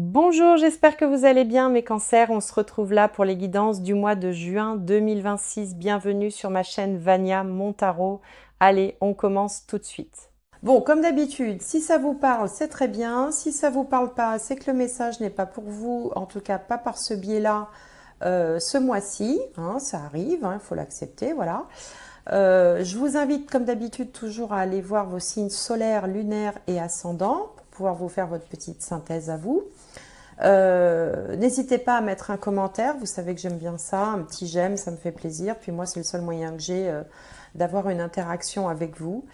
Bonjour, j'espère que vous allez bien mes cancers. On se retrouve là pour les guidances du mois de juin 2026. Bienvenue sur ma chaîne Vania Montaro. Allez, on commence tout de suite. Bon, comme d'habitude, si ça vous parle, c'est très bien. Si ça vous parle pas, c'est que le message n'est pas pour vous, en tout cas pas par ce biais-là, ce mois-ci. Hein, ça arrive, il faut l'accepter, voilà. Je vous invite, comme d'habitude, toujours à aller voir vos signes solaires, lunaires et ascendants pour pouvoir vous faire votre petite synthèse à vous. N'hésitez pas à mettre un commentaire, vous savez que j'aime bien ça, un petit j'aime, ça me fait plaisir. Puis moi, c'est le seul moyen que j'ai d'avoir une interaction avec vous.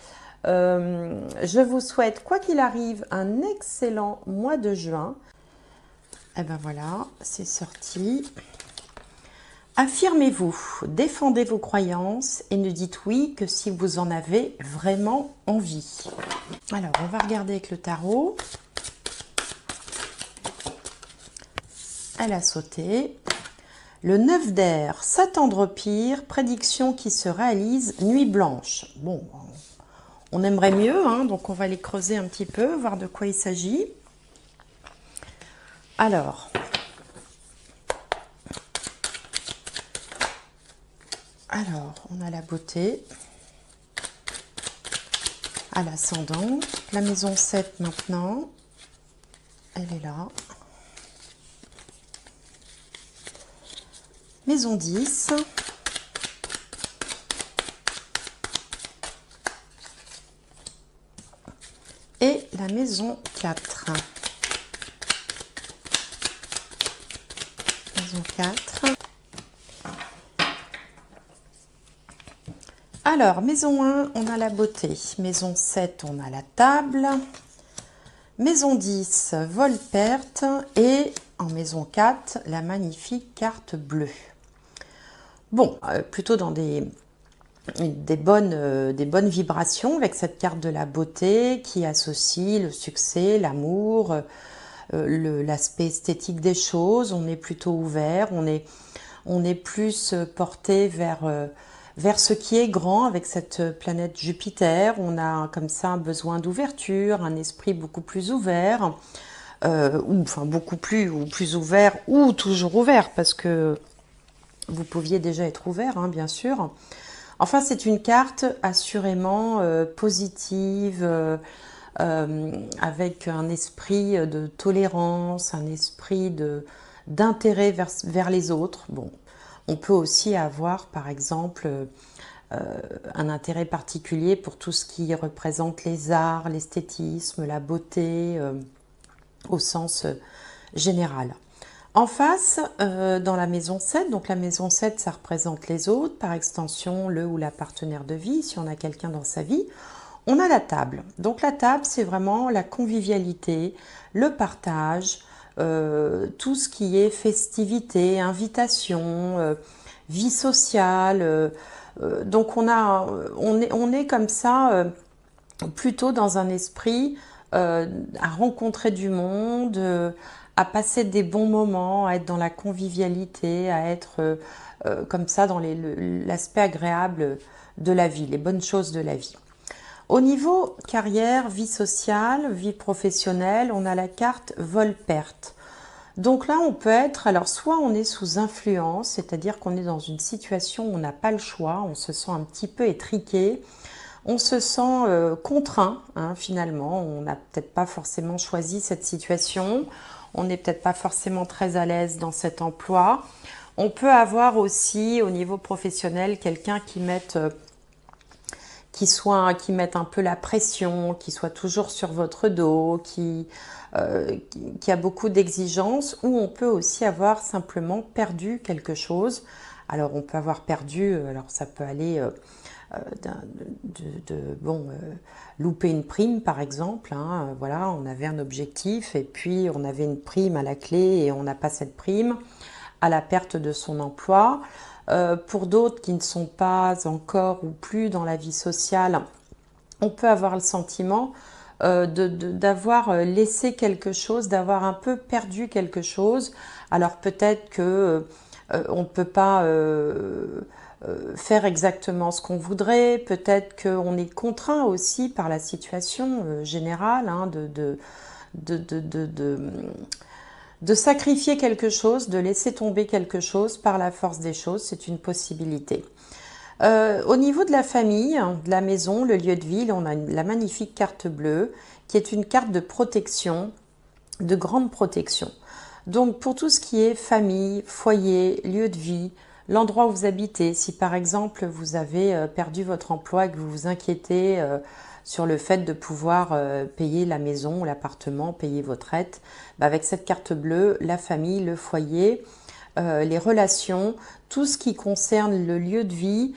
Je vous souhaite, quoi qu'il arrive, un excellent mois de juin. Et ben voilà, c'est sorti. Affirmez-vous, défendez vos croyances et ne dites oui que si vous en avez vraiment envie. Alors, on va regarder avec le tarot. Elle a sauté. Le 9 d'air, s'attendre pire, prédiction qui se réalise, nuit blanche. Bon, on aimerait mieux, hein, donc on va les creuser un petit peu, voir de quoi il s'agit. Alors, on a la beauté à l'ascendant. La maison 7 maintenant, elle est là. Maison 10. Et la maison 4. Maison 4. Alors, maison 1, on a la beauté. Maison 7, on a la table. Maison 10, vol-perte. Et en maison 4, la magnifique carte bleue. Bon, plutôt dans des bonnes vibrations avec cette carte de la beauté qui associe le succès, l'amour, l'aspect esthétique des choses. On est plutôt ouvert, on est plus porté vers ce qui est grand avec cette planète Jupiter. On a comme ça un besoin d'ouverture, un esprit beaucoup plus ouvert, ou enfin beaucoup plus ou plus ouvert ou toujours ouvert parce que vous pouviez déjà être ouvert, hein, bien sûr. Enfin, c'est une carte assurément positive, avec un esprit de tolérance, un esprit d'intérêt vers les autres. Bon, on peut aussi avoir, par exemple, un intérêt particulier pour tout ce qui représente les arts, l'esthétisme, la beauté, au sens général. En face, dans la maison 7, donc la maison 7, ça représente les autres, par extension, le ou la partenaire de vie, si on a quelqu'un dans sa vie. On a la table. Donc la table, c'est vraiment la convivialité, le partage, tout ce qui est festivité, invitation, vie sociale. Donc on est comme ça, plutôt dans un esprit à rencontrer du monde, à passer des bons moments, à être dans la convivialité, à être comme ça dans l'aspect agréable de la vie, les bonnes choses de la vie. Au niveau carrière, vie sociale, vie professionnelle, on a la carte vol-perte. Donc là, on peut être, alors soit on est sous influence, c'est-à-dire qu'on est dans une situation où on n'a pas le choix, on se sent un petit peu étriqué, on se sent contraint, hein, finalement, on n'a peut-être pas forcément choisi cette situation, on n'est peut-être pas forcément très à l'aise dans cet emploi. On peut avoir aussi au niveau professionnel quelqu'un qui mette un peu la pression, qui soit toujours sur votre dos, qui a beaucoup d'exigences, ou on peut aussi avoir simplement perdu quelque chose. Alors on peut avoir perdu, alors ça peut aller louper une prime par exemple, hein, voilà, on avait un objectif et puis on avait une prime à la clé et on n'a pas cette prime, à la perte de son emploi. Pour d'autres qui ne sont pas encore ou plus dans la vie sociale, on peut avoir le sentiment d'avoir laissé quelque chose, d'avoir un peu perdu quelque chose. Alors peut-être que on ne peut pas faire exactement ce qu'on voudrait, peut-être qu'on est contraint aussi par la situation générale, hein, de sacrifier quelque chose, de laisser tomber quelque chose par la force des choses, c'est une possibilité. Au niveau de la famille, de la maison, le lieu de vie, on a la magnifique carte bleue qui est une carte de protection, de grande protection. Donc pour tout ce qui est famille, foyer, lieu de vie, l'endroit où vous habitez, si par exemple vous avez perdu votre emploi et que vous vous inquiétez sur le fait de pouvoir payer la maison, l'appartement, payer votre aide, avec cette carte bleue, la famille, le foyer, les relations, tout ce qui concerne le lieu de vie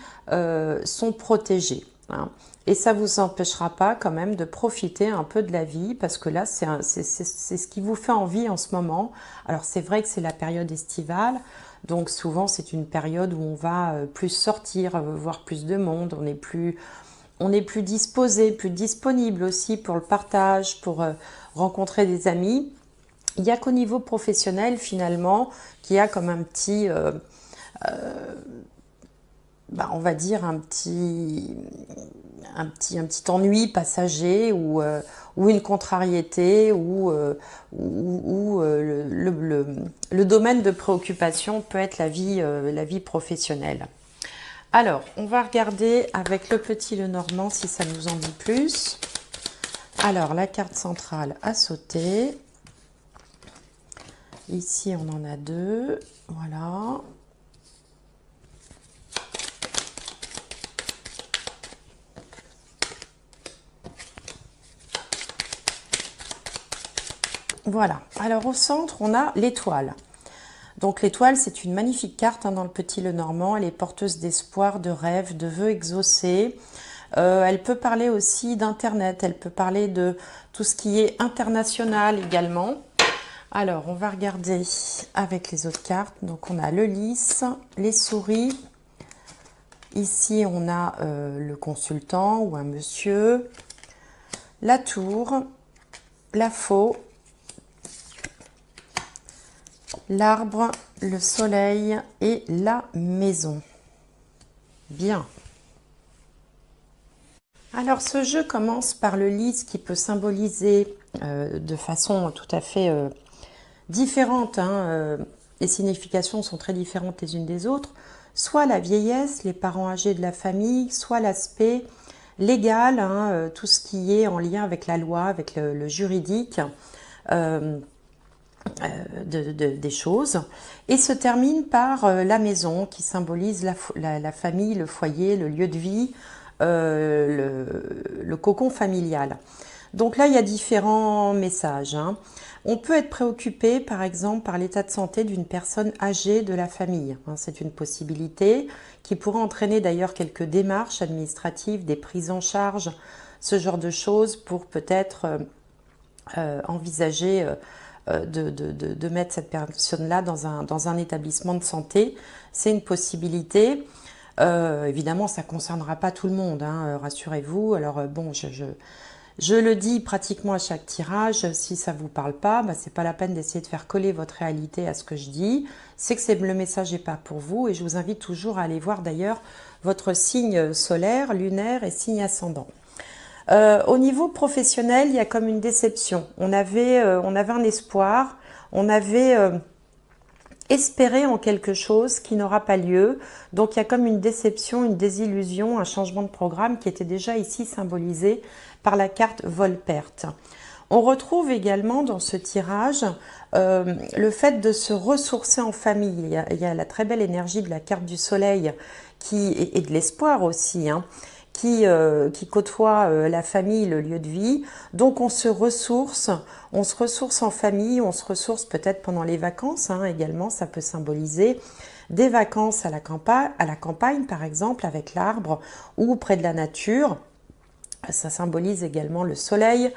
sont protégés. Hein. Et ça ne vous empêchera pas quand même de profiter un peu de la vie parce que là, c'est ce qui vous fait envie en ce moment. Alors c'est vrai que c'est la période estivale, donc souvent c'est une période où on va plus sortir, voir plus de monde, on est plus disposé, plus disponible aussi pour le partage, pour rencontrer des amis. Il n'y a qu'au niveau professionnel finalement qu'il y a comme un petit... on va dire un petit ennui passager ou une contrariété ou le domaine de préoccupation peut être la vie professionnelle. Alors, on va regarder avec le petit Lenormand si ça nous en dit plus. Alors, la carte centrale a sauté. Ici, on en a deux. Voilà. Voilà, alors au centre, on a l'étoile. Donc l'étoile, c'est une magnifique carte dans le petit Lenormand. Elle est porteuse d'espoir, de rêves, de vœux exaucés. Elle peut parler aussi d'Internet, elle peut parler de tout ce qui est international également. Alors, on va regarder avec les autres cartes. Donc on a le lys, les souris. Ici, on a le consultant ou un monsieur. La tour, la faux. L'arbre, le soleil et la maison. Bien. Alors ce jeu commence par le lys qui peut symboliser de façon tout à fait différente, les significations sont très différentes les unes des autres, soit la vieillesse, les parents âgés de la famille, soit l'aspect légal, tout ce qui est en lien avec la loi, avec le juridique. Des choses et se termine par la maison qui symbolise la famille, le foyer, le lieu de vie, le cocon familial. Donc là, il y a différents messages. On peut être préoccupé, par exemple, par l'état de santé d'une personne âgée de la famille. C'est une possibilité qui pourrait entraîner d'ailleurs quelques démarches administratives, des prises en charge, ce genre de choses pour peut-être envisager de mettre cette personne-là dans un établissement de santé. C'est une possibilité. Évidemment, ça ne concernera pas tout le monde, rassurez-vous. Alors bon, je le dis pratiquement à chaque tirage, si ça ne vous parle pas, c'est pas la peine d'essayer de faire coller votre réalité à ce que je dis. C'est que le message n'est pas pour vous et je vous invite toujours à aller voir d'ailleurs votre signe solaire, lunaire et signe ascendant. Au niveau professionnel, il y a comme une déception. On avait un espoir, on avait espéré en quelque chose qui n'aura pas lieu. Donc il y a comme une déception, une désillusion, un changement de programme qui était déjà ici symbolisé par la carte vol-perte. On retrouve également dans ce tirage le fait de se ressourcer en famille. Il y a la très belle énergie de la carte du soleil et de l'espoir aussi, qui côtoie la famille, le lieu de vie. Donc on se ressource en famille, on se ressource peut-être pendant les vacances également, ça peut symboliser des vacances à la campagne par exemple avec l'arbre ou près de la nature. Ça symbolise également le soleil,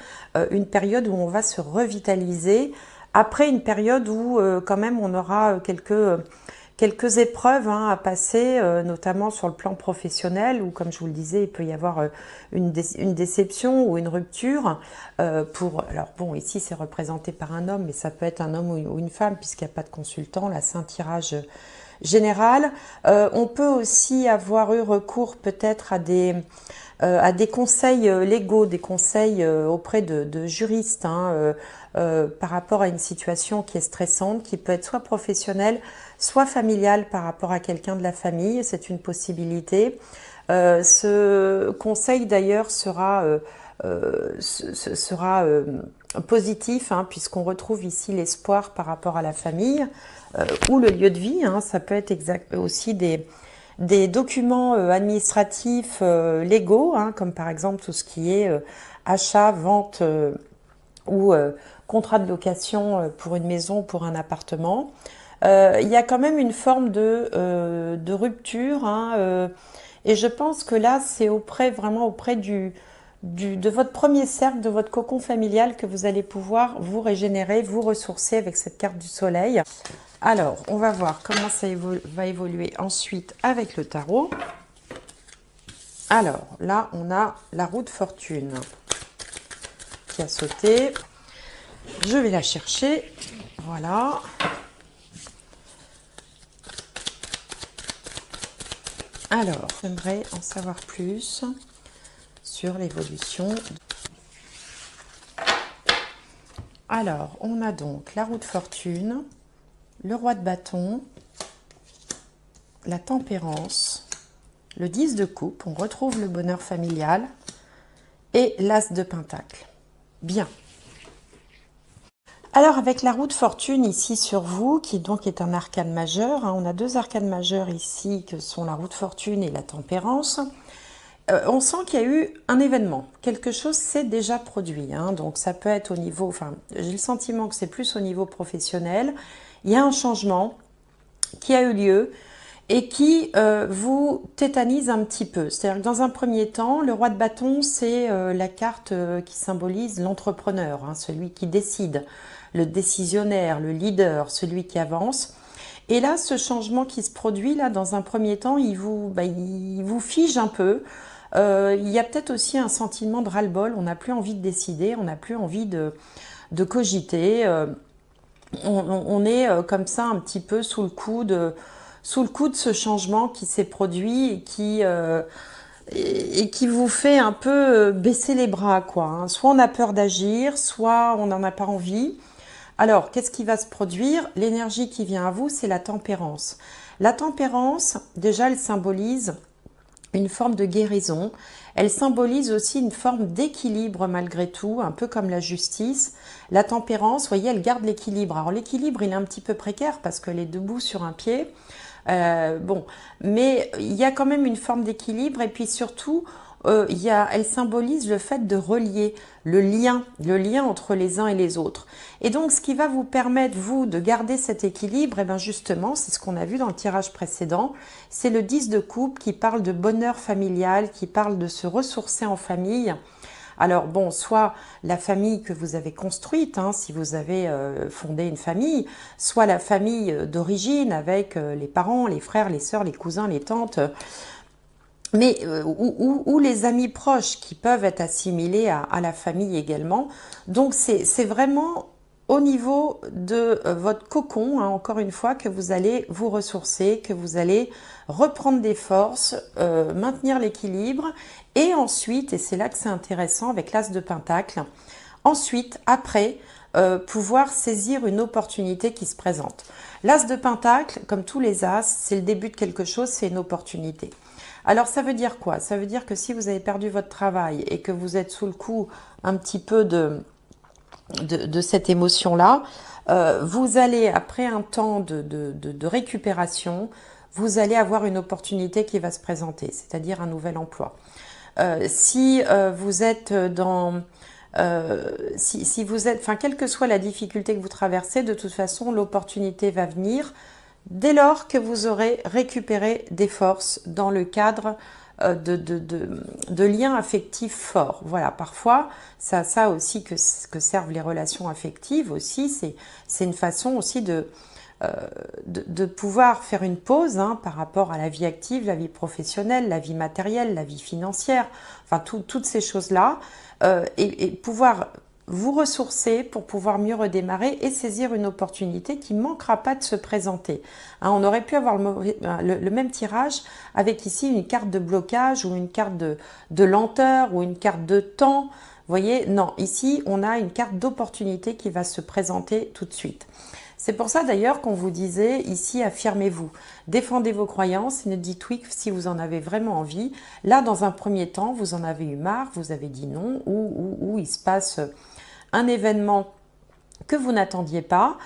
une période où on va se revitaliser après une période où quand même on aura quelques épreuves à passer, notamment sur le plan professionnel, où, comme je vous le disais, il peut y avoir une déception ou une rupture. Alors bon, ici c'est représenté par un homme, mais ça peut être un homme ou une femme, puisqu'il n'y a pas de consultant. Là, c'est un tirage générale. On peut aussi avoir eu recours peut-être à des conseils légaux, des conseils auprès de juristes, hein, par rapport à une situation qui est stressante, qui peut être soit professionnelle, soit familiale par rapport à quelqu'un de la famille. C'est une possibilité. Ce conseil d'ailleurs sera positif, hein, puisqu'on retrouve ici l'espoir par rapport à la famille ou le lieu de vie. Hein. Ça peut être aussi des documents administratifs légaux, hein, comme par exemple tout ce qui est achat, vente ou contrat de location pour une maison ou pour un appartement. Il y a quand même une forme de rupture, hein, et je pense que là, c'est vraiment auprès de votre premier cercle, de votre cocon familial que vous allez pouvoir vous régénérer, vous ressourcer avec cette carte du soleil. Alors, on va voir comment ça va évoluer ensuite avec le tarot. Alors, là, on a la roue de fortune qui a sauté. Je vais la chercher. Voilà. Alors, j'aimerais en savoir plus sur l'évolution. Alors, on a donc la roue de fortune, le roi de bâton, la tempérance, le 10 de coupe, on retrouve le bonheur familial et l'as de pentacle. Bien. Alors, avec la roue de fortune ici sur vous, qui donc est un arcane majeur, hein, on a deux arcanes majeurs ici que sont la roue de fortune et la tempérance. On sent qu'il y a eu un événement, quelque chose s'est déjà produit, hein, donc ça peut être au niveau, enfin j'ai le sentiment que c'est plus au niveau professionnel, il y a un changement qui a eu lieu et qui vous tétanise un petit peu. C'est-à-dire que dans un premier temps, le roi de bâton, c'est la carte qui symbolise l'entrepreneur, hein, celui qui décide, le décisionnaire, le leader, celui qui avance. Et là, ce changement qui se produit, là, dans un premier temps, il vous fige un peu. Il y a peut-être aussi un sentiment de ras-le-bol, on n'a plus envie de décider, on n'a plus envie de cogiter. On est comme ça un petit peu sous le coup de ce changement qui s'est produit et qui vous fait un peu baisser les bras, quoi, hein. Soit on a peur d'agir, soit on n'en a pas envie. Alors, qu'est-ce qui va se produire? L'énergie qui vient à vous, c'est la tempérance. La tempérance, déjà, elle symbolise une forme de guérison. Elle symbolise aussi une forme d'équilibre malgré tout, un peu comme la justice. La tempérance, vous voyez, elle garde l'équilibre. Alors l'équilibre, il est un petit peu précaire parce qu'elle est debout sur un pied. Bon, mais il y a quand même une forme d'équilibre et puis surtout, elle symbolise le fait de relier le lien entre les uns et les autres. Et donc, ce qui va vous permettre, vous, de garder cet équilibre, et bien justement, c'est ce qu'on a vu dans le tirage précédent, c'est le 10 de coupe qui parle de bonheur familial, qui parle de se ressourcer en famille. Alors bon, soit la famille que vous avez construite, hein, si vous avez fondé une famille, soit la famille d'origine avec les parents, les frères, les sœurs, les cousins, les tantes, mais ou les amis proches qui peuvent être assimilés à la famille également. Donc c'est vraiment au niveau de votre cocon, hein, encore une fois, que vous allez vous ressourcer, que vous allez reprendre des forces, maintenir l'équilibre, et ensuite, et c'est là que c'est intéressant avec l'as de pentacle, ensuite, après, pouvoir saisir une opportunité qui se présente. L'as de pentacle, comme tous les as, c'est le début de quelque chose, c'est une opportunité. Alors ça veut dire quoi? Ça veut dire que si vous avez perdu votre travail et que vous êtes sous le coup un petit peu de cette émotion-là, vous allez, après un temps de récupération, vous allez avoir une opportunité qui va se présenter, c'est-à-dire un nouvel emploi. Si vous êtes si vous êtes, enfin, quelle que soit la difficulté que vous traversez, de toute façon, l'opportunité va venir dès lors que vous aurez récupéré des forces dans le cadre de liens affectifs forts. Voilà, parfois, ça aussi que servent les relations affectives aussi, c'est une façon aussi de pouvoir faire une pause, hein, par rapport à la vie active, la vie professionnelle, la vie matérielle, la vie financière, enfin toutes ces choses-là, et pouvoir vous ressourcer pour pouvoir mieux redémarrer et saisir une opportunité qui ne manquera pas de se présenter. Hein, on aurait pu avoir le même tirage avec ici une carte de blocage ou une carte de lenteur ou une carte de temps. Vous voyez, non, ici on a une carte d'opportunité qui va se présenter tout de suite. C'est pour ça d'ailleurs qu'on vous disait ici, affirmez-vous, défendez vos croyances et ne dites oui que si vous en avez vraiment envie. Là, dans un premier temps, vous en avez eu marre, vous avez dit non, ou il se passe un événement que vous n'attendiez pas,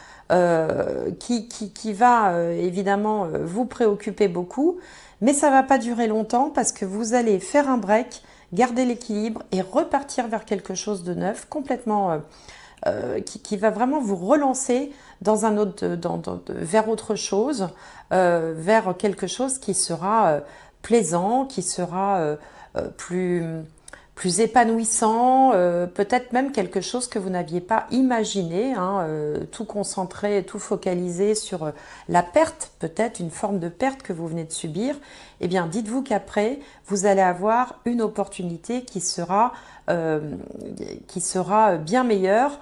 qui va évidemment vous préoccuper beaucoup, mais ça ne va pas durer longtemps parce que vous allez faire un break, garder l'équilibre et repartir vers quelque chose de neuf, complètement qui va vraiment vous relancer dans un autre, vers autre chose, vers quelque chose qui sera plaisant, qui sera plus épanouissant, peut-être même quelque chose que vous n'aviez pas imaginé, hein, tout concentré, tout focalisé sur la perte, peut-être une forme de perte que vous venez de subir. Eh bien, dites-vous qu'après, vous allez avoir une opportunité qui sera bien meilleure.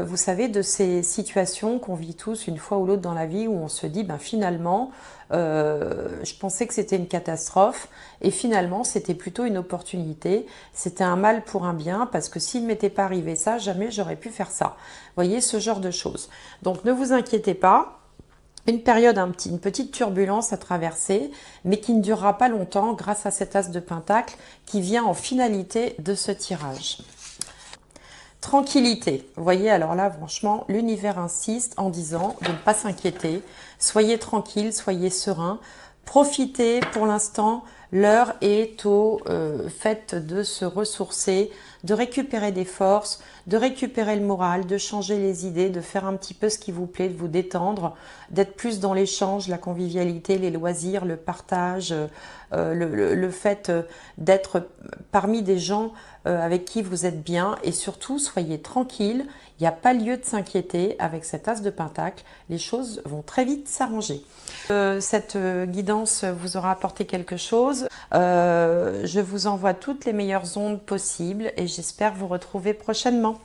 Vous savez, de ces situations qu'on vit tous une fois ou l'autre dans la vie où on se dit, ben finalement, je pensais que c'était une catastrophe et finalement c'était plutôt une opportunité, c'était un mal pour un bien parce que s'il ne m'était pas arrivé ça, jamais j'aurais pu faire ça. Vous voyez, ce genre de choses. Donc ne vous inquiétez pas, une période, une petite turbulence à traverser, mais qui ne durera pas longtemps grâce à cet as de pentacle qui vient en finalité de ce tirage. Tranquillité. Vous voyez, alors là, franchement, l'univers insiste en disant de ne pas s'inquiéter. Soyez tranquille, soyez serein. Profitez pour l'instant. L'heure est au fait de se ressourcer, de récupérer des forces, de récupérer le moral, de changer les idées, de faire un petit peu ce qui vous plaît, de vous détendre, d'être plus dans l'échange, la convivialité, les loisirs, le partage, le fait d'être parmi des gens avec qui vous êtes bien et surtout soyez tranquille, il n'y a pas lieu de s'inquiéter avec cet as de pentacle, les choses vont très vite s'arranger. Cette guidance vous aura apporté quelque chose, je vous envoie toutes les meilleures ondes possibles et j'espère vous retrouver prochainement.